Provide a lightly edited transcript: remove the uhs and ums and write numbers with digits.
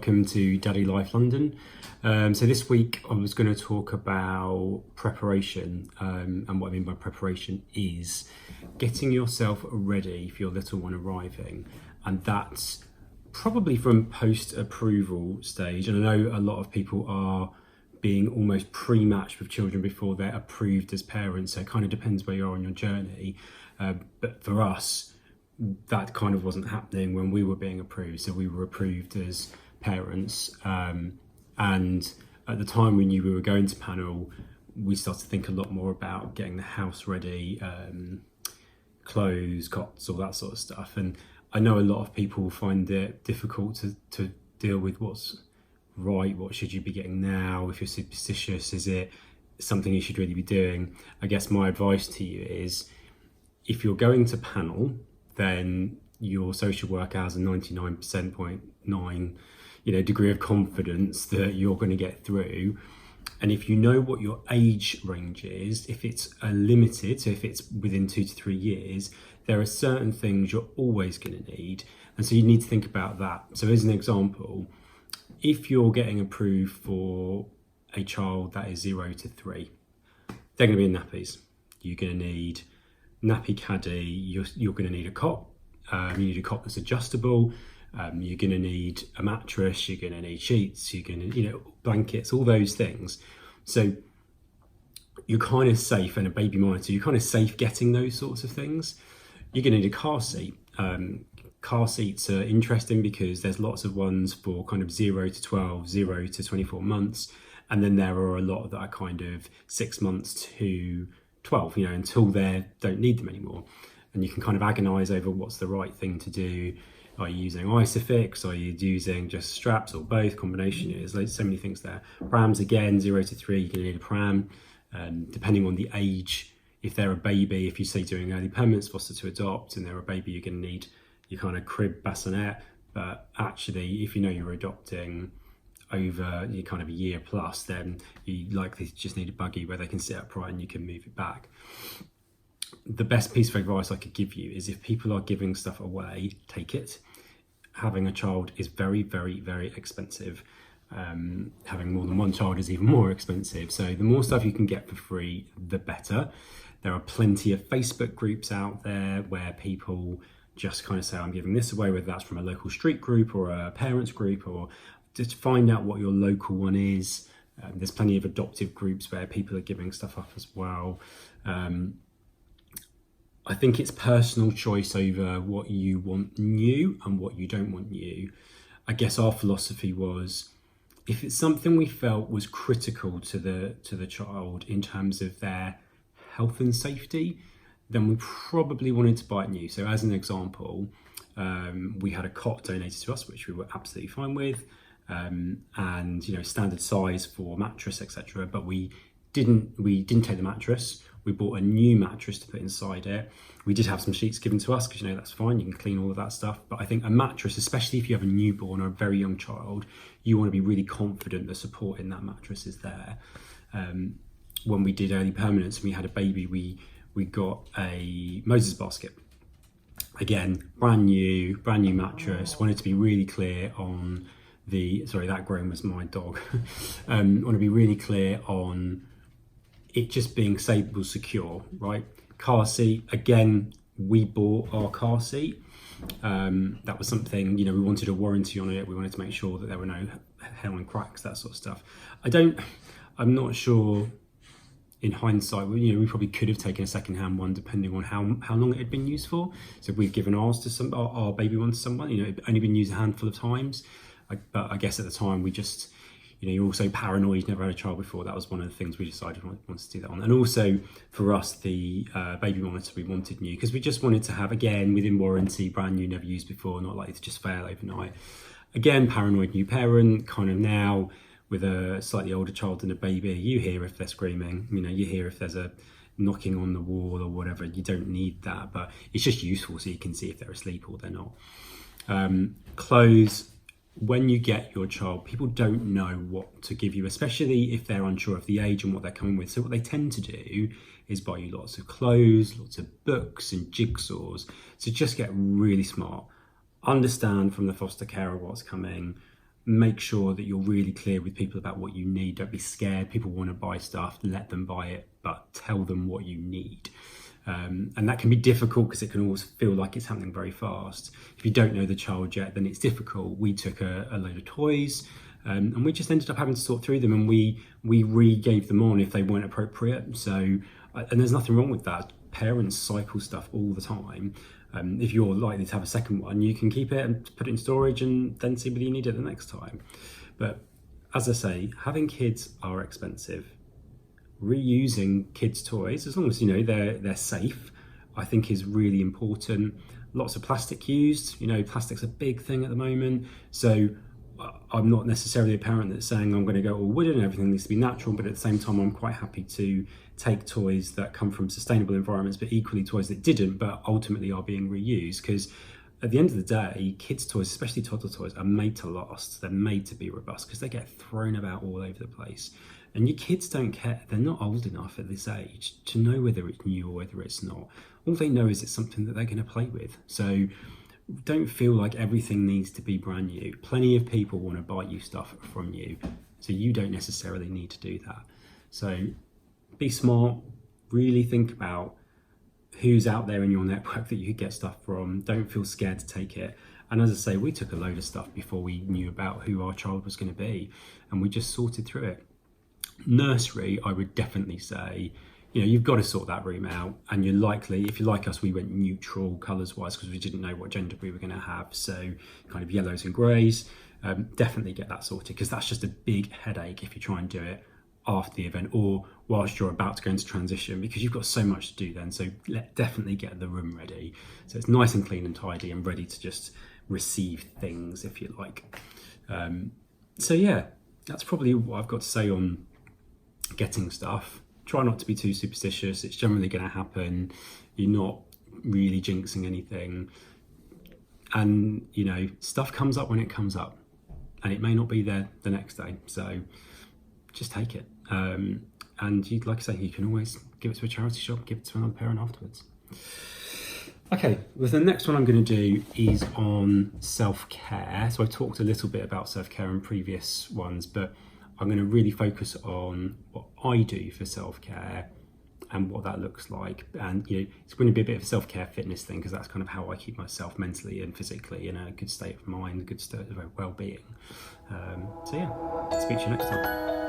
welcome to Daddy Life London. So this week I was going to talk about preparation, and what I mean by preparation is getting yourself ready for your little one arriving, and that's probably from post-approval stage. And I know a lot of people are being almost pre-matched with children before they're approved as parents, so it kind of depends where you are on your journey, but for us that kind of wasn't happening when we were being approved. So we were approved as parents, and at the time we knew we were going to panel, we started to think a lot more about getting the house ready, clothes, cots, all that sort of stuff. And I know a lot of people find it difficult to deal with what's right, what should you be getting now, if you're superstitious, is it something you should really be doing? I guess my advice to you is, if you're going to panel, then your social worker has a 99.9 degree of confidence that you're going to get through. And if you know what your age range is, if it's limited, so if it's within 2 to 3 years, there are certain things you're always going to need, and so you need to think about that. So as an example, if you're getting approved for a child that is 0 to 3, they're going to be in nappies. You're going to need nappy caddy, you're going to need a cot, you need a cot that's adjustable, you're going to need a mattress, you're going to need sheets, you're going to blankets, all those things. So you're kind of safe, and a baby monitor, you're kind of safe getting those sorts of things. You're going to need a car seat. Car seats are interesting because there's lots of ones for kind of 0 to 12, 0 to 24 months, and then there are a lot that are kind of 6 months to 12, until they don't need them anymore. And you can kind of agonize over what's the right thing to do. Are you using Isofix? Are you using just straps, or both? Combination? There's so many things there. Prams, again, 0 to 3, you're going to need a pram. Depending on the age, if they're a baby, if you say doing early permanence, foster to adopt, and they're a baby, you're going to need your kind of crib bassinet. But actually, if you're adopting over kind of a year plus, then you likely just need a buggy where they can sit upright and you can move it back. The best piece of advice I could give you is, if people are giving stuff away, take it. Having a child is very, very, very expensive. Having more than one child is even more expensive. So the more stuff you can get for free, the better. There are plenty of Facebook groups out there where people just kind of say, I'm giving this away, whether that's from a local street group or a parents group, or just find out what your local one is. There's plenty of adoptive groups where people are giving stuff up as well. I think it's personal choice over what you want new and what you don't want new. I guess our philosophy was, if it's something we felt was critical to the child in terms of their health and safety, then we probably wanted to buy it new. So as an example, we had a cot donated to us, which we were absolutely fine with. And standard size for mattress, etc. But we didn't take the mattress. We bought a new mattress to put inside it. We did have some sheets given to us because that's fine, you can clean all of that stuff. But I think a mattress, especially if you have a newborn or a very young child, you want to be really confident the support in that mattress is there. When we did early permanence and we had a baby, we got a Moses basket. Again, brand new mattress. Wanted to be really clear on that groan was my dog. Want to be really clear on it just being stable, secure, right? Car seat, again, we bought our car seat. That was something, we wanted a warranty on it. We wanted to make sure that there were no hair and cracks, that sort of stuff. I'm not sure in hindsight, we probably could have taken a second-hand one depending on how long it had been used for. So we've given ours to our baby one to someone, it had only been used a handful of times. But I guess at the time we just, you're also paranoid, you've never had a child before. That was one of the things we decided we wanted to do that on. And also for us, the baby monitor we wanted new, because we just wanted to have, again, within warranty, brand new, never used before, not likely to just fail overnight. Again, paranoid new parent, kind of now with a slightly older child and a baby, you hear if they're screaming, you hear if there's a knocking on the wall or whatever. You don't need that, but it's just useful so you can see if they're asleep or they're not. Clothes. When you get your child, people don't know what to give you, especially if they're unsure of the age and what they're coming with. So what they tend to do is buy you lots of clothes, lots of books and jigsaws. So just get really smart. Understand from the foster carer what's coming. make sure that you're really clear with people about what you need. Don't be scared. People want to buy stuff, let them buy it, but tell them what you need. And that can be difficult because it can always feel like it's happening very fast. If you don't know the child yet, then it's difficult. We took a load of toys and we just ended up having to sort through them, and we re-gave them on if they weren't appropriate. So, and there's nothing wrong with that. Parents cycle stuff all the time. If you're likely to have a second one, you can keep it and put it in storage and then see whether you need it the next time. But as I say, having kids are expensive. Reusing kids' toys, as long as you know they're safe, I think is really important. Lots of plastic used. Plastic's a big thing at the moment. So I'm not necessarily a parent that's saying I'm going to go all wooden and everything needs to be natural, but at the same time I'm quite happy to take toys that come from sustainable environments, but equally toys that didn't, but ultimately are being reused. Because at the end of the day, kids' toys, especially toddler toys, are made to last. They're made to be robust because they get thrown about all over the place. And your kids don't care. They're not old enough at this age to know whether it's new or whether it's not. All they know is it's something that they're going to play with. So don't feel like everything needs to be brand new. Plenty of people want to buy you stuff from you, so you don't necessarily need to do that. So be smart, really think about who's out there in your network that you could get stuff from. Don't feel scared to take it. And as I say, we took a load of stuff before we knew about who our child was going to be, and we just sorted through it. Nursery, I would definitely say, you've got to sort that room out, and you're likely, if you're like us, we went neutral colours wise because we didn't know what gender we were going to have, so kind of yellows and greys. Definitely get that sorted, because that's just a big headache if you try and do it after the event or whilst you're about to go into transition, because you've got so much to do then. So definitely get the room ready so it's nice and clean and tidy and ready to just receive things, if you like. So yeah, that's probably what I've got to say on getting stuff. Try not to be too superstitious. It's generally going to happen. You're not really jinxing anything, and stuff comes up when it comes up, and it may not be there the next day, so just take it. And like I say, you can always give it to a charity shop, give it to another parent afterwards. Okay, well, the next one I'm going to do is on self-care. So I talked a little bit about self-care in previous ones, but I'm going to really focus on what I do for self-care and what that looks like. And it's going to be a bit of a self-care fitness thing, because that's kind of how I keep myself mentally and physically in a good state of mind, a good state of well-being. So yeah, speak to you next time.